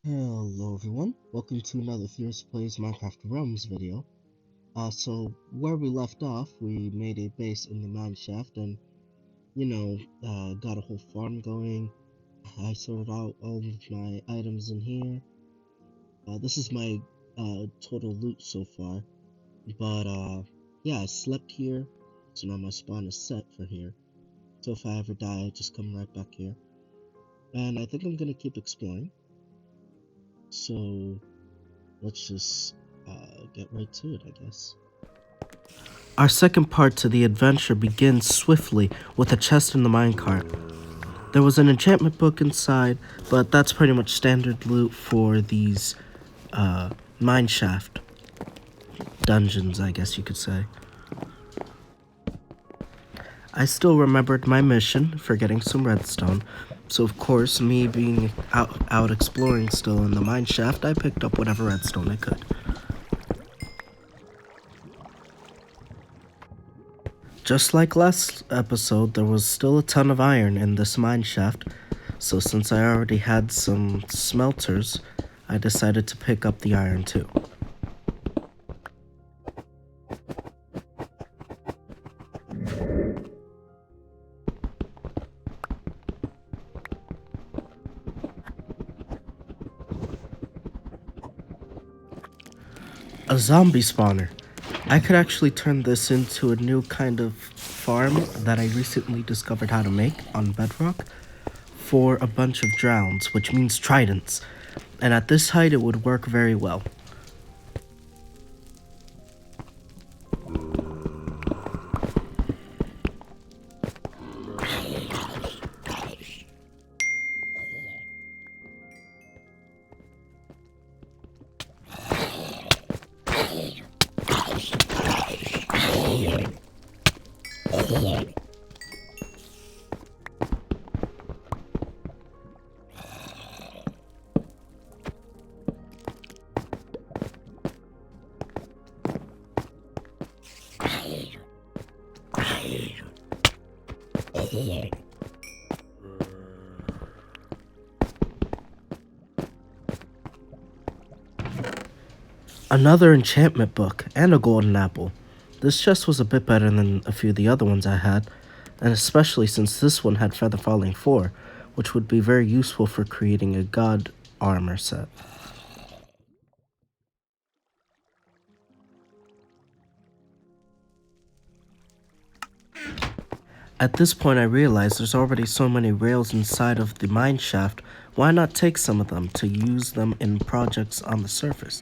Hello everyone, welcome to another Fierce Plays Minecraft Realms video. So where we left off, we made a base in the mine shaft and, got a whole farm going. I sorted out all of my items in here. This is my, total loot so far. But, yeah, I slept here, so now my spawn is set for here. So if I ever die, I just come right back here. And I think I'm gonna keep exploring. So let's just get right to it, I guess. Our second part to the adventure begins swiftly with a chest in the minecart. There was an enchantment book inside, but that's pretty much standard loot for these mineshaft dungeons, I guess you could say. I still remembered my mission for getting some redstone, so of course, me being out exploring still in the mineshaft, I picked up whatever redstone I could. Just like last episode, there was still a ton of iron in this mine shaft, so since I already had some smelters, I decided to pick up the iron too. A zombie spawner. I could actually turn this into a new kind of farm that I recently discovered how to make on Bedrock for a bunch of drowns, which means tridents, and at this height it would work very well. Another enchantment book and a golden apple. This chest was a bit better than a few of the other ones I had, and especially since this one had Feather Falling 4, which would be very useful for creating a god armor set. At this point I realized there's already so many rails inside of the mine shaft, why not take some of them to use them in projects on the surface?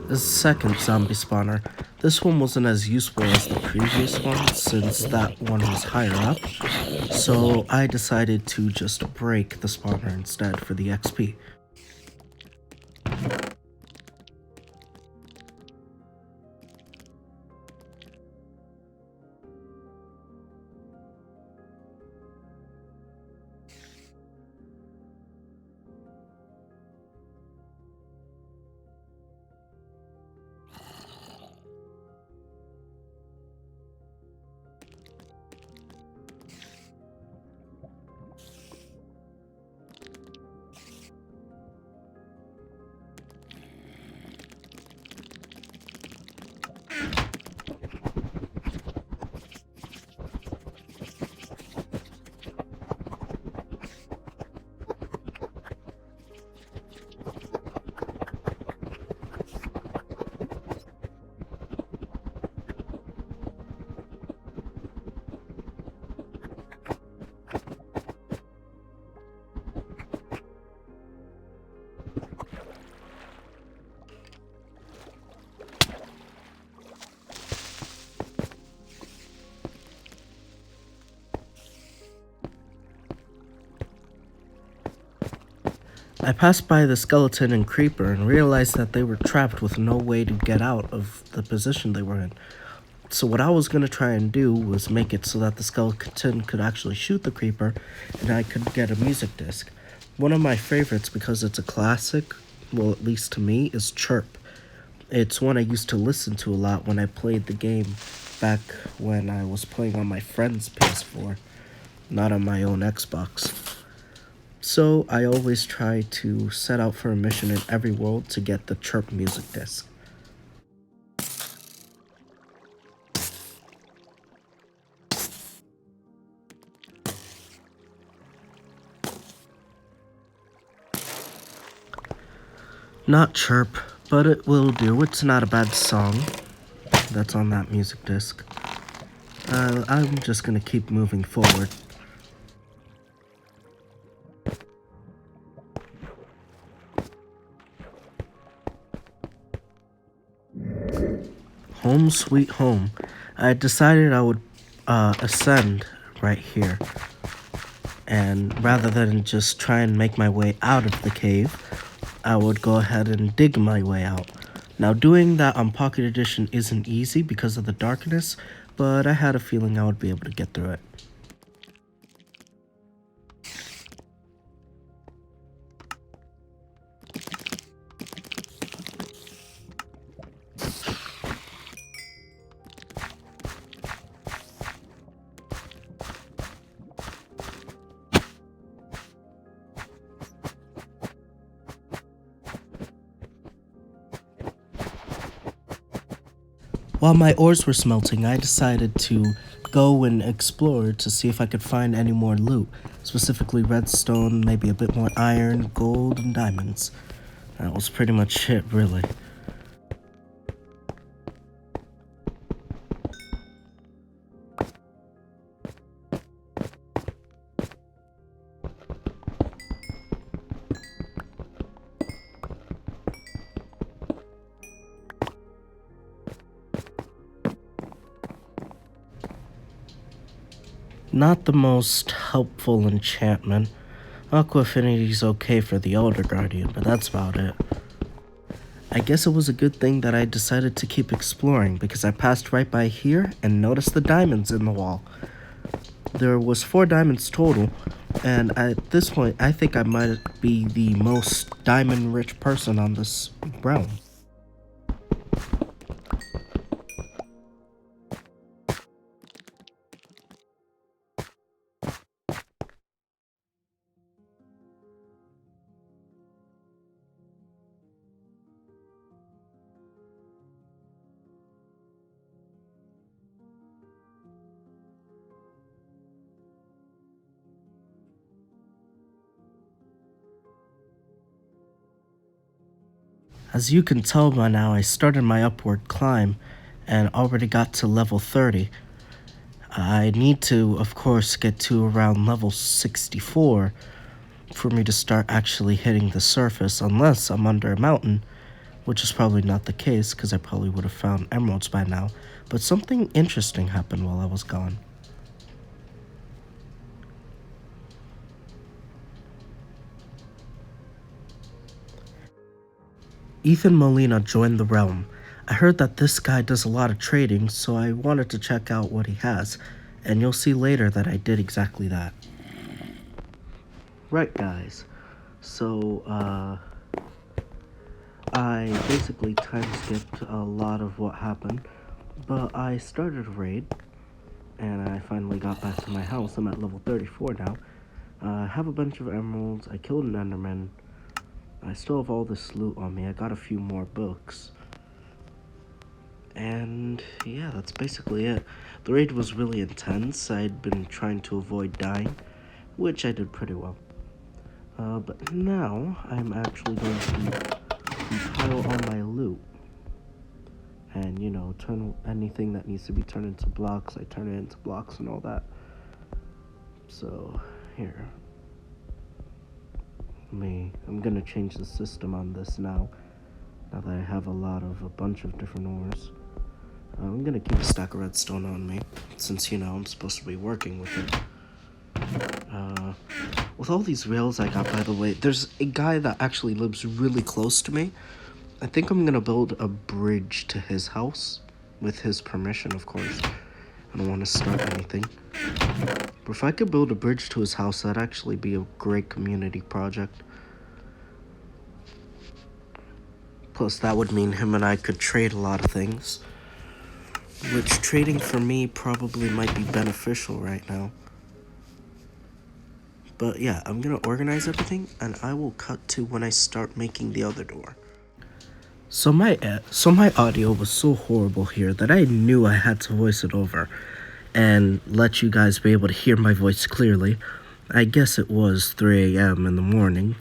The second zombie spawner. This one wasn't as useful as the previous one since that one was higher up, so I decided to just break the spawner instead for the XP. I passed by the skeleton and creeper and realized that they were trapped with no way to get out of the position they were in. So what I was going to try and do was make it so that the skeleton could actually shoot the creeper and I could get a music disc. One of my favorites, because it's a classic, well, at least to me, is Chirp. It's one I used to listen to a lot when I played the game back when I was playing on my friend's PS4, not on my own Xbox. So I always try to set out for a mission in every world to get the Chirp music disc. Not Chirp, but it will do. It's not a bad song that's on that music disc. I'm just gonna keep moving forward. Home sweet home. I decided I would ascend right here. And rather than just try and make my way out of the cave, I would go ahead and dig my way out. Now doing that on Pocket Edition isn't easy because of the darkness, but I had a feeling I would be able to get through it. While my ores were smelting, I decided to go and explore to see if I could find any more loot, specifically redstone, maybe a bit more iron, gold, and diamonds. That was pretty much it, really. Not the most helpful enchantment. Aqua Affinity's okay for the Elder Guardian, but that's about it. I guess it was a good thing that I decided to keep exploring, because I passed right by here and noticed the diamonds in the wall. There was 4 diamonds total, and at this point, I think I might be the most diamond-rich person on this realm. As you can tell by now, I started my upward climb and already got to level 30. I need to, of course, get to around level 64 for me to start actually hitting the surface, unless I'm under a mountain, which is probably not the case because I probably would have found emeralds by now. But something interesting happened while I was gone. Ethan Molina joined the realm. I heard that this guy does a lot of trading, so I wanted to check out what he has, and you'll see later that I did exactly that. Right, guys. So, I basically time-skipped a lot of what happened, but I started a raid, and I finally got back to my house. I'm at level 34 now. I have a bunch of emeralds. I killed an enderman. I still have all this loot on me. I got a few more books. And yeah, that's basically it. The raid was really intense. I'd been trying to avoid dying, which I did pretty well. But now I'm actually going to compile all my loot. And, you know, turn anything that needs to be turned into blocks, I turn it into blocks and all that. So, here. I'm gonna change the system on this now that I have a bunch of different ores. I'm gonna keep a stack of redstone on me, since, you know, I'm supposed to be working with it. with all these rails I got, by the way, there's a guy that actually lives really close to me. I think I'm gonna build a bridge to his house, with his permission, of course. I don't want to start anything. But if I could build a bridge to his house, that'd actually be a great community project. Plus, that would mean him and I could trade a lot of things. Which trading for me probably might be beneficial right now. But yeah, I'm gonna organize everything and I will cut to when I start making the other door. So my audio was so horrible here that I knew I had to voice it over and let you guys be able to hear my voice clearly. I guess it was 3 a.m. in the morning,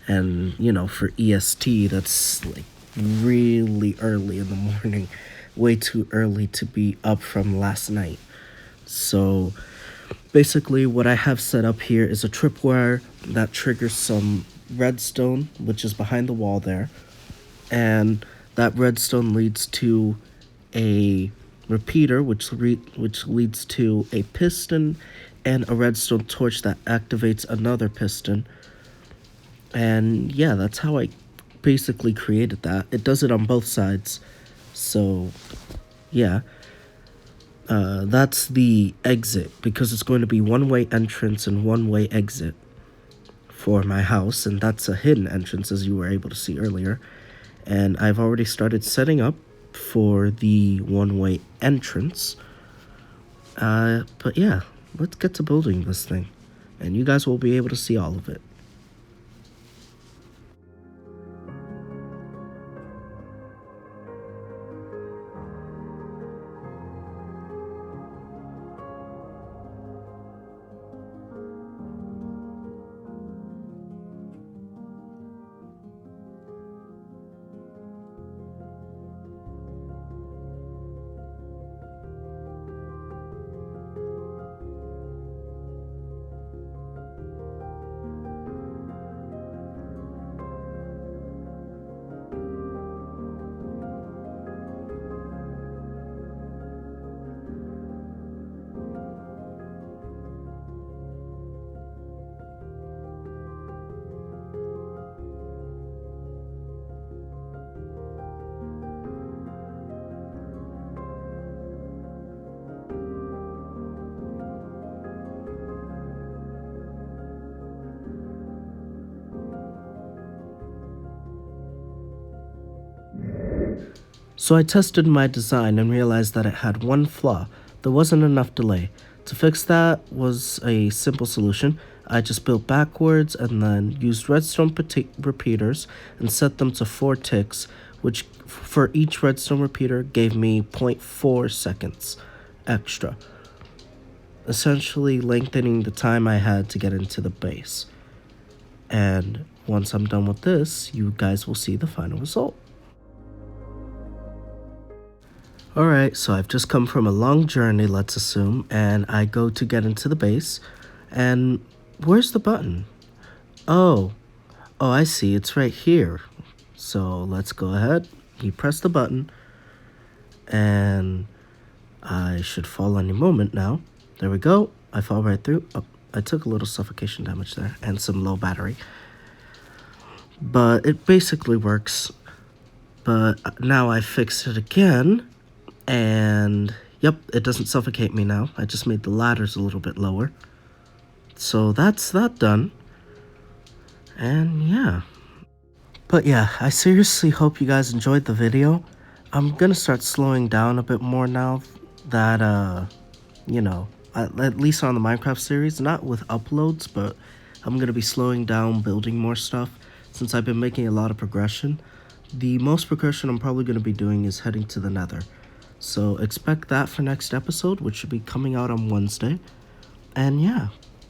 and you know, for EST that's like really early in the morning, way too early to be up from last night. So basically what I have set up here is a tripwire that triggers some redstone, which is behind the wall there, and that redstone leads to a repeater, which leads to a piston and a redstone torch that activates another piston. And yeah, that's how I basically created that. It does it on both sides. So yeah, that's the exit, because it's going to be one-way entrance and one-way exit for my house, and that's a hidden entrance, as you were able to see earlier. And I've already started setting up for the one-way entrance. But yeah, let's get to building this thing, and you guys will be able to see all of it. So I tested my design and realized that it had one flaw. There wasn't enough delay. To fix that was a simple solution. I just built backwards and then used redstone repeaters and set them to 4 ticks, which for each redstone repeater gave me 0.4 seconds extra, essentially lengthening the time I had to get into the base. And once I'm done with this, you guys will see the final result. Alright, so I've just come from a long journey, let's assume, and I go to get into the base, and where's the button? Oh, I see, it's right here. So let's go ahead, you press the button, and I should fall any moment now. There we go, I fall right through. Oh, I took a little suffocation damage there, and some low battery. But it basically works. But now I fixed it again. And yep, it doesn't suffocate me now. I just made the ladders a little bit lower. So that's that done. And yeah. But yeah, I seriously hope you guys enjoyed the video. I'm gonna start slowing down a bit more now that, you know, at least on the Minecraft series, not with uploads, but I'm gonna be slowing down, building more stuff, since I've been making a lot of progression. The most progression I'm probably gonna be doing is heading to the Nether. So expect that for next episode, which should be coming out on Wednesday. And yeah,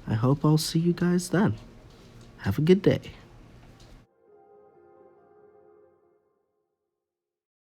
I hope I'll see you guys then. Have a good day.